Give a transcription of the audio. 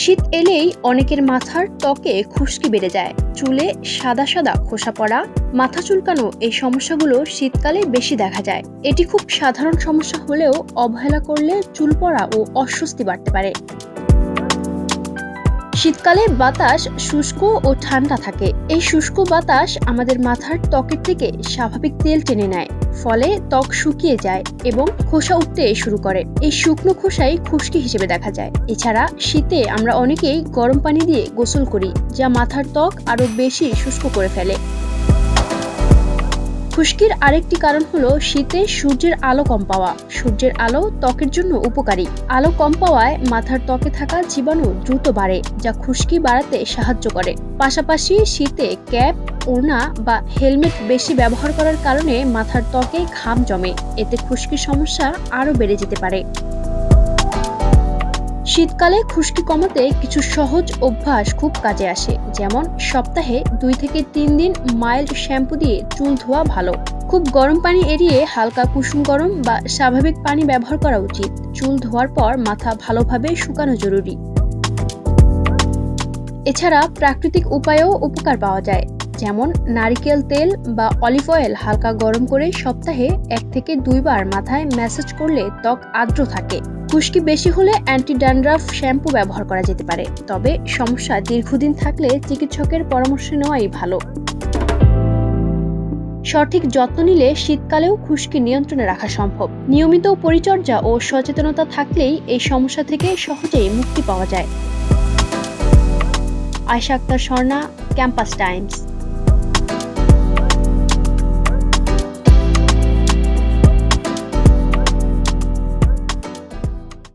শীত এলেই অনেকের মাথার ত্বকে খুশকি বেড়ে যায়, চুলে সাদা সাদা খোসা পড়া, মাথা চুলকানো এই সমস্যাগুলো শীতকালে বেশি দেখা যায়। এটি খুব সাধারণ সমস্যা হলেও অবহেলা করলে চুল পড়া ও অস্বস্তি বাড়তে পারে। শীতকালে বাতাস শুষ্ক ও ঠান্ডা থাকে। এই শুষ্ক বাতাস আমাদের মাথার ত্বকের থেকে স্বাভাবিক তেল টেনে নেয়, ফলে ত্বক শুকিয়ে যায় এবং খোসা উঠতে শুরু করে। এই শুকনো খোসাই খুশকি হিসেবে দেখা যায়। এছাড়া শীতে আমরা অনেকেই গরম পানি দিয়ে গোসল করি, যা মাথার ত্বক আরো বেশি শুষ্ক করে ফেলে। খুশকির আরেকটি কারণ হলো শীতে সূর্যের আলো কম পাওয়া। সূর্যের আলো ত্বকের জন্য উপকারী। আলো কম পাওয়ায় মাথার ত্বকে থাকা জীবাণু দ্রুত বাড়ে, যা খুশকি বাড়াতে সাহায্য করে। পাশাপাশি শীতে ক্যাপ, ওড়না বা হেলমেট বেশি ব্যবহার করার কারণে মাথার ত্বকে ঘাম জমে, এতে খুশকির সমস্যা আরো বেড়ে যেতে পারে। শীতকালে খুশকি কমাতে কিছু সহজ অভ্যাস খুব কাজে আসে, যেমন সপ্তাহে 2 থেকে 3 দিন মাইল্ড শ্যাম্পু দিয়ে চুল ধোয়া ভালো। খুব গরম পানি এড়িয়ে হালকা কুসুম গরম বা স্বাভাবিক পানি ব্যবহার করা উচিত। চুল ধোয়ার পর মাথা ভালোভাবে শুকানো জরুরি। এছাড়া প্রাকৃতিক উপায়েও উপকার পাওয়া যায়, যেমন নারিকেল তেল বা অলিভ অয়েল হালকা গরম করে সপ্তাহে 1 থেকে 2 বার মাথায় ম্যাসাজ করলে ত্বক আর্দ্র থাকে। খুশকি বেশি হলে অ্যান্টি ড্যান্ড্রাফ শ্যাম্পু ব্যবহার করা যেতে পারে, তবে সমস্যা দীর্ঘদিন থাকলে চিকিৎসকের পরামর্শ নেওয়াই ভালো। সঠিক যত্ন নিলে শীতকালেও খুশকি নিয়ন্ত্রণে রাখা সম্ভব। নিয়মিত পরিচর্যা ও সচেতনতা থাকলেই এই সমস্যা থেকে সহজেই মুক্তি পাওয়া যায়। Ayesha Akter Swarna, campus Times.